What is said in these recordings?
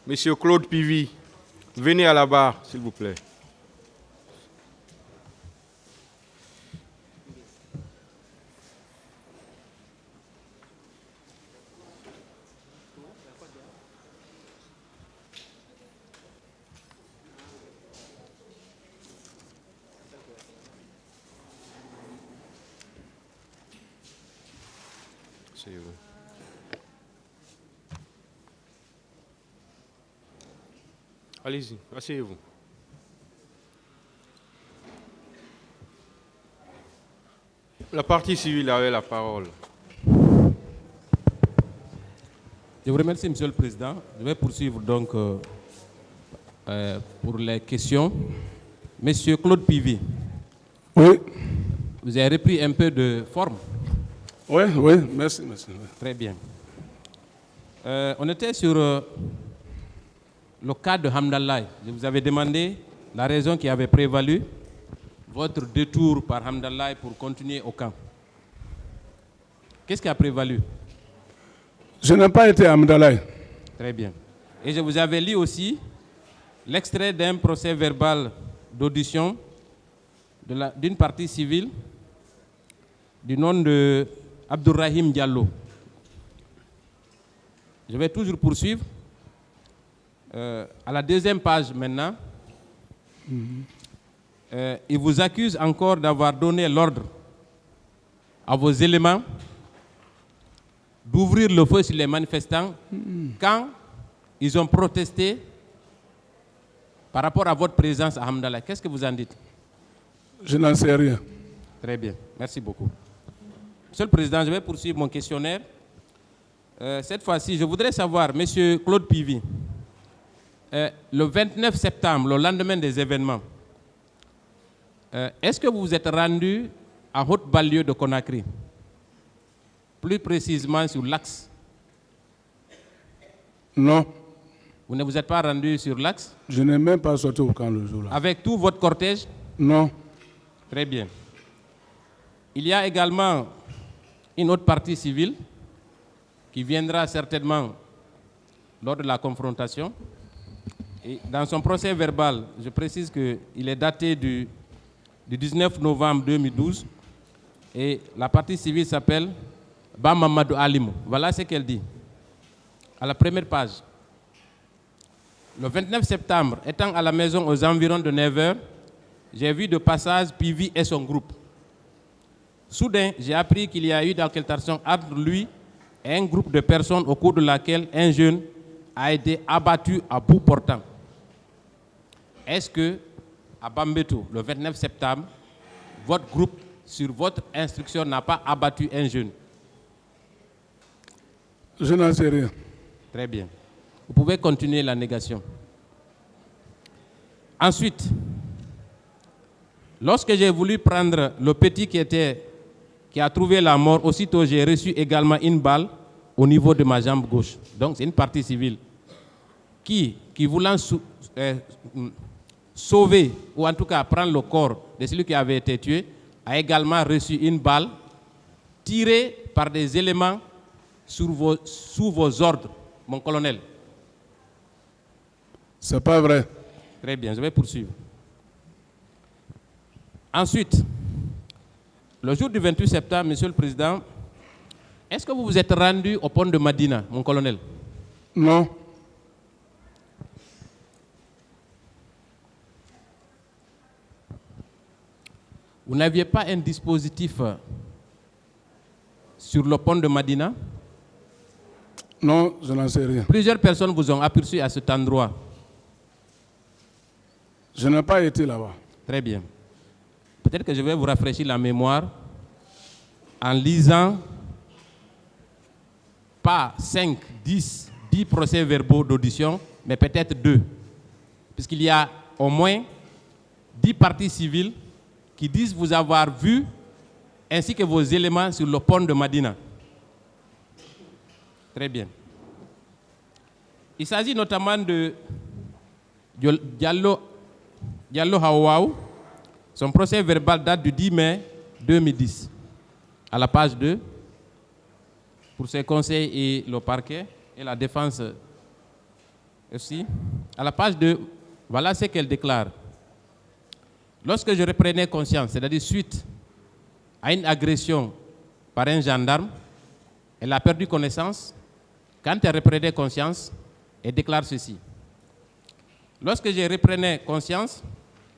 Monsieur Claude Pivy, venez à la barre, s'il vous plaît. Asseyez-vous. Allez-y, asseyez-vous. La partie civile avait la parole. Je vous remercie, Monsieur le Président. Je vais poursuivre donc pour les questions. Monsieur Claude Pivy. Oui. Vous avez repris un peu de forme. Oui, merci. Très bien. On était sur le cas de Hamdallah. Je vous avais demandé la raison qui avait prévalu, votre détour par Hamdallah pour continuer au camp. Qu'est-ce qui a prévalu? Je n'ai pas été à Hamdallah. Très bien. Et je vous avais lu aussi l'extrait d'un procès verbal d'audition d'une partie civile du nom de Abdourahim Diallo. Je vais toujours poursuivre. À la deuxième page maintenant, il vous accuse encore d'avoir donné l'ordre à vos éléments d'ouvrir le feu sur les manifestants quand ils ont protesté par rapport à votre présence à Hamdallah. Qu'est-ce que vous en dites? Je n'en sais rien. Très bien, merci beaucoup. Monsieur le Président, je vais poursuivre mon questionnaire. Cette fois-ci, je voudrais savoir, Monsieur Claude Pivy, le 29 septembre, le lendemain des événements, est-ce que vous vous êtes rendu à Haute-Banlieue de Conakry? Plus précisément sur l'axe? Non. Vous ne vous êtes pas rendu sur l'axe? Je n'ai même pas sorti au camp le jour-là. Avec tout votre cortège? Non. Très bien. Il y a également une autre partie civile qui viendra certainement lors de la confrontation. Et dans son procès verbal, je précise qu'il est daté du 19 novembre 2012 et la partie civile s'appelle Bamamadou Alimou. Voilà ce qu'elle dit. À la première page. Le 29 septembre, étant à la maison aux environs de 9 h, j'ai vu de passage Pivy et son groupe. Soudain, j'ai appris qu'il y a eu d'altercation entre lui et un groupe de personnes au cours de laquelle un jeune a été abattu à bout portant. Est-ce que, à Bambeto, le 29 septembre, votre groupe, sur votre instruction, n'a pas abattu un jeune? Je n'en sais rien. Très bien. Vous pouvez continuer la négation. Ensuite, lorsque j'ai voulu prendre le petit qui a trouvé la mort, aussitôt j'ai reçu également une balle au niveau de ma jambe gauche. Donc c'est une partie civile qui voulant sauver, ou en tout cas prendre le corps de celui qui avait été tué, a également reçu une balle tirée par des éléments sous vos ordres, mon colonel. C'est pas vrai. Très bien, je vais poursuivre. Ensuite, le jour du 28 septembre, Monsieur le Président, est-ce que vous vous êtes rendu au pont de Madina, mon colonel? Non. Vous n'aviez pas un dispositif sur le pont de Madina? Non, je n'en sais rien. Plusieurs personnes vous ont aperçu à cet endroit. Je n'ai pas été là-bas. Très bien. Peut-être que je vais vous rafraîchir la mémoire en lisant pas 5, 10 procès-verbaux d'audition, mais peut-être 2. Puisqu'il y a au moins 10 parties civiles qui disent vous avoir vu, ainsi que vos éléments sur le pont de Madina. Très bien. Il s'agit notamment de Diallo Hawaou. Son procès verbal date du 10 mai 2010. À la page 2, pour ses conseils et le parquet et la défense aussi, à la page 2, voilà ce qu'elle déclare. Lorsque je reprenais conscience, c'est-à-dire suite à une agression par un gendarme, elle a perdu connaissance. Quand elle reprenait conscience, elle déclare ceci. Lorsque je reprenais conscience,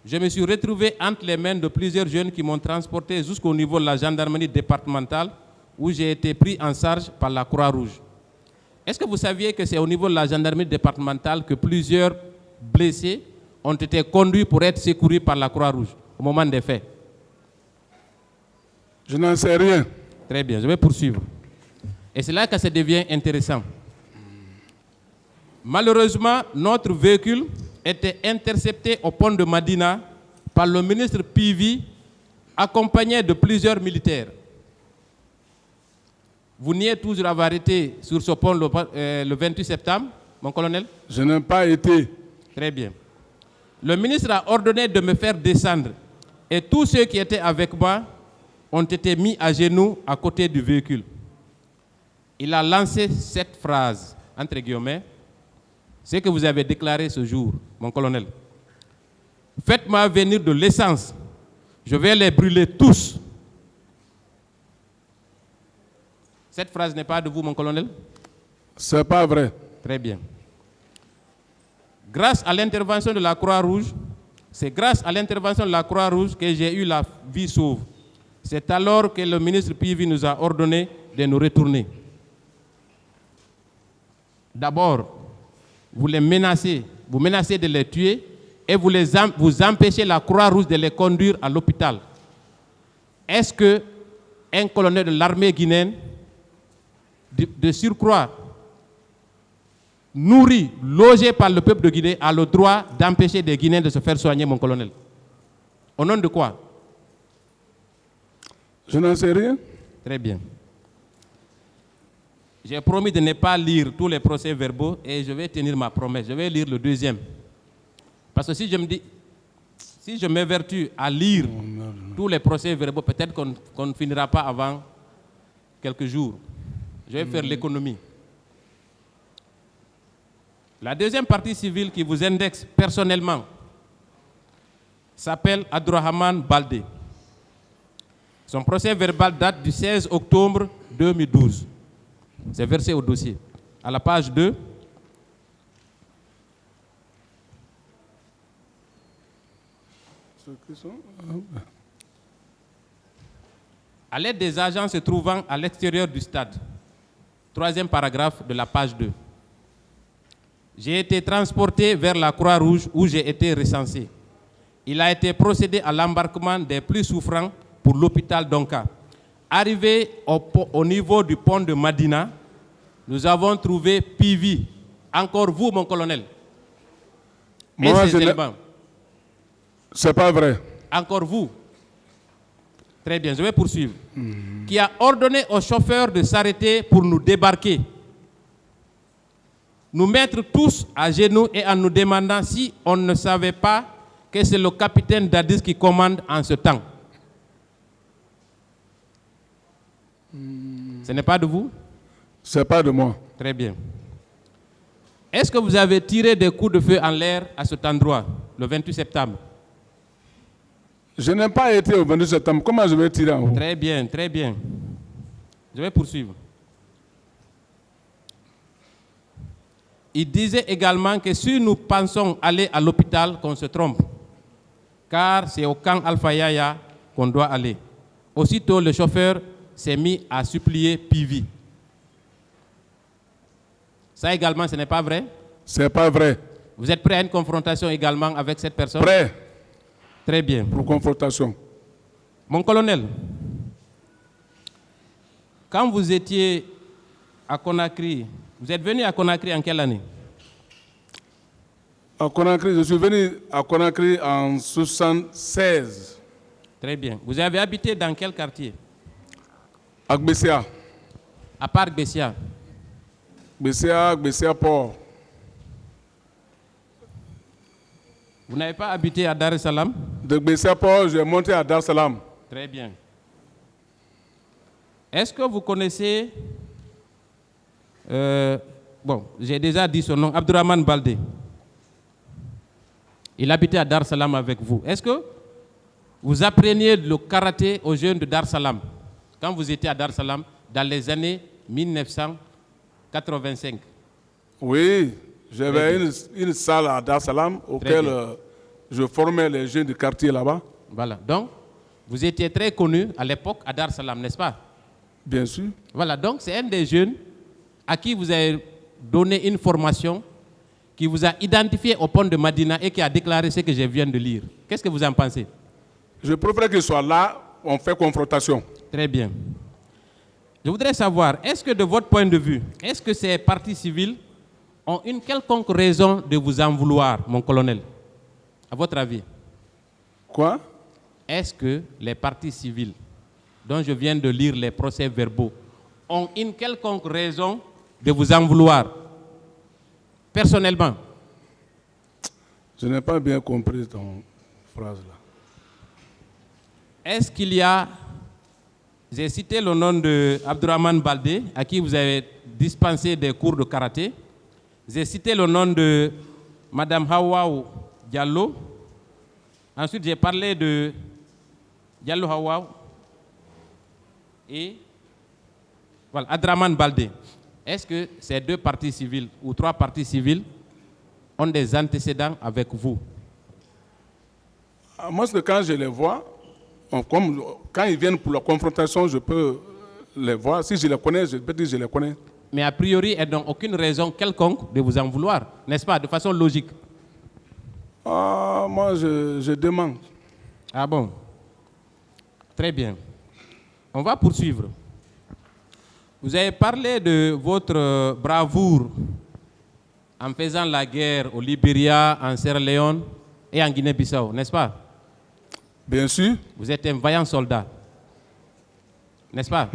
je me suis retrouvé entre les mains de plusieurs jeunes qui m'ont transporté jusqu'au niveau de la gendarmerie départementale où j'ai été pris en charge par la Croix-Rouge. Est-ce que vous saviez que c'est au niveau de la gendarmerie départementale que plusieurs blessés ont été conduits pour être secourus par la Croix-Rouge au moment des faits? Je n'en sais rien. Très bien, je vais poursuivre. Et c'est là que ça devient intéressant. Malheureusement, notre véhicule était intercepté au pont de Madina par le ministre Pivi, accompagné de plusieurs militaires. Vous niez toujours avoir été sur ce pont le 28 septembre, mon colonel? Je n'ai pas été. Très bien. Le ministre a ordonné de me faire descendre et tous ceux qui étaient avec moi ont été mis à genoux à côté du véhicule. Il a lancé cette phrase, entre guillemets, ce que vous avez déclaré ce jour, mon colonel. Faites-moi venir de l'essence. Je vais les brûler tous. Cette phrase n'est pas de vous, mon colonel? C'est pas vrai. Très bien. Grâce à l'intervention de la Croix-Rouge, c'est grâce à l'intervention de la Croix-Rouge que j'ai eu la vie sauve. C'est alors que le ministre Pivi nous a ordonné de nous retourner. D'abord, vous les menacez, vous menacez de les tuer et vous empêchez la Croix-Rouge de les conduire à l'hôpital. Est-ce qu'un colonel de l'armée guinéenne, de surcroît, nourri, logé par le peuple de Guinée, a le droit d'empêcher des Guinéens de se faire soigner, mon colonel? Au nom de quoi? Je n'en sais rien. Très bien. J'ai promis de ne pas lire tous les procès-verbaux et je vais tenir ma promesse. Je vais lire le deuxième. Parce que si je m'évertue à lire tous les procès-verbaux, peut-être qu'on ne finira pas avant quelques jours. Je vais faire l'économie. La deuxième partie civile qui vous indexe personnellement s'appelle Abdourahmane Baldé. Son procès verbal date du 16 octobre 2012. C'est versé au dossier. À la page 2, à l'aide des agents se trouvant à l'extérieur du stade. Troisième paragraphe de la page 2. J'ai été transporté vers la Croix-Rouge où j'ai été recensé. Il a été procédé à l'embarquement des plus souffrants pour l'hôpital d'Onka. Arrivé au niveau du pont de Madina, nous avons trouvé Pivi. Encore vous, mon colonel. Moi, c'est pas vrai. Encore vous. Très bien, je vais poursuivre. Qui a ordonné au chauffeur de s'arrêter pour nous débarquer. Nous mettre tous à genoux et en nous demandant si on ne savait pas que c'est le capitaine Dadis qui commande en ce temps. Ce n'est pas de vous? C'est pas de moi. Très bien. Est-ce que vous avez tiré des coups de feu en l'air à cet endroit, le 28 septembre? Je n'ai pas été au 28 septembre. Comment je vais tirer en haut? Très bien, très bien. Je vais poursuivre. Il disait également que si nous pensons aller à l'hôpital, qu'on se trompe, car c'est au camp Alpha Yaya qu'on doit aller. Aussitôt, le chauffeur s'est mis à supplier Pivi. Ça également, ce n'est pas vrai? C'est pas vrai. Vous êtes prêt à une confrontation également avec cette personne? Prêt. Très bien. Pour confrontation. Mon colonel, quand vous étiez à Conakry, vous êtes venu à Conakry en quelle année? À Conakry, je suis venu à Conakry en 1976. Très bien. Vous avez habité dans quel quartier? À Gbessia. À part Gbessia. Gbessia Port. Vous n'avez pas habité à Dar es Salaam? De Gbessia Port, j'ai monté à Dar es Salaam. Très bien. Est-ce que vous connaissez bon, j'ai déjà dit son nom, Abdourahmane Baldé. Il habitait à Dar Salam avec vous. Est-ce que vous appreniez le karaté aux jeunes de Dar Salam quand vous étiez à Dar Salam dans les années 1985? Oui, j'avais une salle à Dar Salam auquel je formais les jeunes du quartier là-bas. Voilà, donc vous étiez très connu à l'époque à Dar Salam, n'est-ce pas? Bien sûr. Voilà, donc c'est un des jeunes à qui vous avez donné une formation, qui vous a identifié au pont de Madina et qui a déclaré ce que je viens de lire. Qu'est-ce que vous en pensez? Je préfère qu'il soit là, on fait confrontation. Très bien. Je voudrais savoir, est-ce que de votre point de vue, est-ce que ces partis civils ont une quelconque raison de vous en vouloir, mon colonel? À votre avis? Quoi? Est-ce que les partis civils, dont je viens de lire les procès-verbaux, ont une quelconque raison de vous en vouloir? Personnellement? Je n'ai pas bien compris ton phrase là. Est-ce qu'il y a... J'ai cité le nom de Abdourahmane Baldé, à qui vous avez dispensé des cours de karaté. J'ai cité le nom de Madame Hawaou Diallo. Ensuite, j'ai parlé de Diallo Hawaou et voilà, Abdourahmane Baldé. Est-ce que ces deux partis civils ou trois partis civils ont des antécédents avec vous? Moi, c'est que quand je les vois, comme, quand ils viennent pour la confrontation, je peux les voir. Si je les connais, je peux dire que je les connais. Mais a priori, elles n'ont aucune raison quelconque de vous en vouloir, n'est-ce pas, de façon logique? Ah, moi, je demande. Ah bon? Très bien. On va poursuivre. Vous avez parlé de votre bravoure en faisant la guerre au Libéria, en Sierra Leone et en Guinée-Bissau, n'est-ce pas? Bien sûr. Vous êtes un vaillant soldat, n'est-ce pas?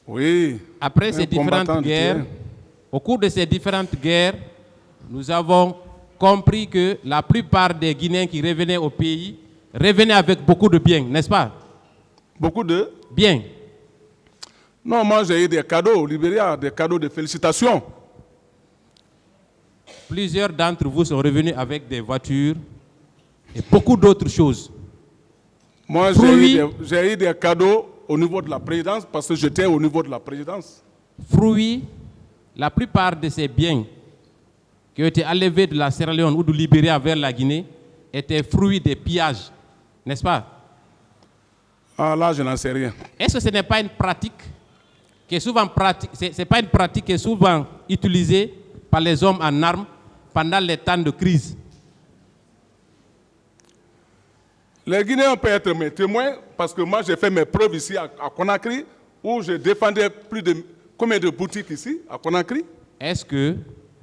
Oui. Après ces différentes guerres, au cours de ces différentes guerres, nous avons compris que la plupart des Guinéens qui revenaient au pays revenaient avec beaucoup de biens, n'est-ce pas? Beaucoup de Biens. Non, moi j'ai eu des cadeaux au Libéria, des cadeaux de félicitations. Plusieurs d'entre vous sont revenus avec des voitures et beaucoup d'autres choses. Moi j'ai eu des cadeaux au niveau de la présidence parce que j'étais au niveau de la présidence. Fruits, la plupart de ces biens qui ont été enlevés de la Sierra Leone ou du Libéria vers la Guinée étaient fruits des pillages, n'est-ce pas? Ah là, je n'en sais rien. Est-ce que ce n'est pas une pratique qui est souvent c'est pas une pratique qui est souvent utilisée par les hommes en armes pendant les temps de crise? Les Guinéens peuvent être mes témoins parce que moi j'ai fait mes preuves ici à Conakry où je défendais plus de combien de boutiques ici à Conakry. Est-ce que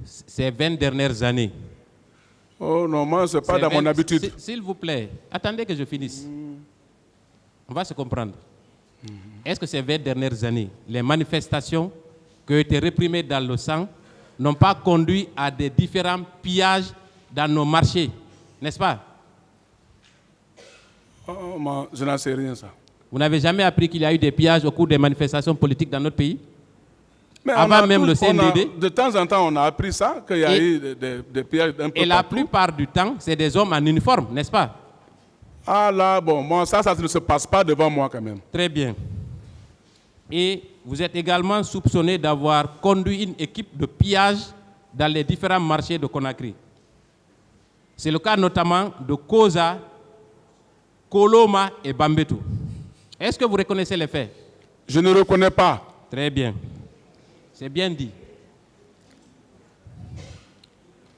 ces 20 dernières années... Oh non, moi c'est pas dans mon habitude. S'il vous plaît, attendez que je finisse. On va se comprendre. Est-ce que ces 20 dernières années, les manifestations qui ont été réprimées dans le sang n'ont pas conduit à des différents pillages dans nos marchés, n'est-ce pas? Oh, moi, je n'en sais rien ça. Vous n'avez jamais appris qu'il y a eu des pillages au cours des manifestations politiques dans notre pays? Mais avant même le CNDD? De temps en temps, on a appris ça, qu'il y a eu des pillages un peu Et la partout. plupart du temps, c'est des hommes en uniforme, n'est-ce pas? Ah là, bon, moi, ça ne se passe pas devant moi quand même. Très bien. Et vous êtes également soupçonné d'avoir conduit une équipe de pillage dans les différents marchés de Conakry. C'est le cas notamment de Koza, Koloma et Bambetou. Est-ce que vous reconnaissez les faits? Je ne reconnais pas. Très bien. C'est bien dit.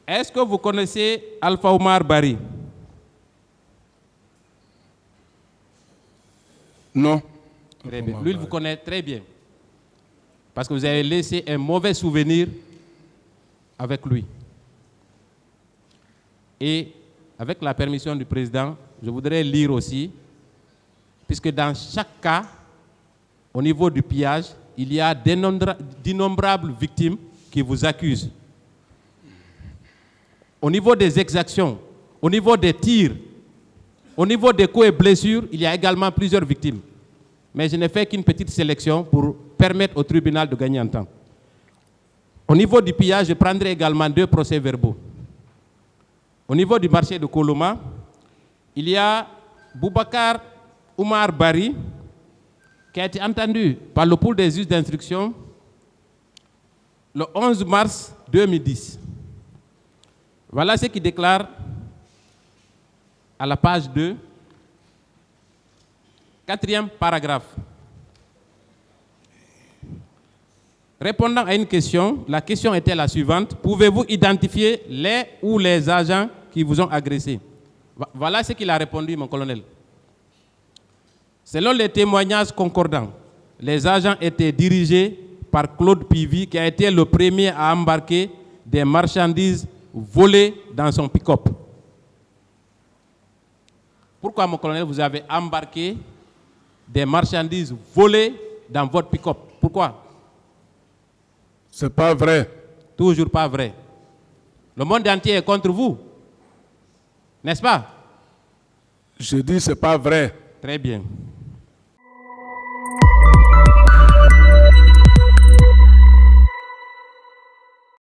Est-ce que vous connaissez Alpha Omar Bari? Non. Très bien. Lui, il vous connaît très bien. Parce que vous avez laissé un mauvais souvenir avec lui. Et avec la permission du président, je voudrais lire aussi, puisque dans chaque cas, au niveau du pillage, il y a d'innombrables victimes qui vous accusent. Au niveau des exactions, au niveau des tirs, au niveau des coups et blessures, il y a également plusieurs victimes. Mais je n'ai fait qu'une petite sélection pour permettre au tribunal de gagner en temps. Au niveau du pillage, je prendrai également 2 procès-verbaux. Au niveau du marché de Koloma, il y a Boubacar Oumar Bari, qui a été entendu par le pôle des juges d'instruction le 11 mars 2010. Voilà ce qu'il déclare à la page 2, 4e paragraphe. Répondant à une question, la question était la suivante: pouvez-vous identifier les ou les agents qui vous ont agressé? Voilà ce qu'il a répondu, mon colonel. Selon les témoignages concordants, les agents étaient dirigés par Claude Pivy, qui a été le premier à embarquer des marchandises volées dans son pick-up. Pourquoi, mon colonel, vous avez embarqué des marchandises volées dans votre pick-up? Pourquoi? C'est pas vrai. Toujours pas vrai. Le monde entier est contre vous. N'est-ce pas? Je dis c'est pas vrai. Très bien.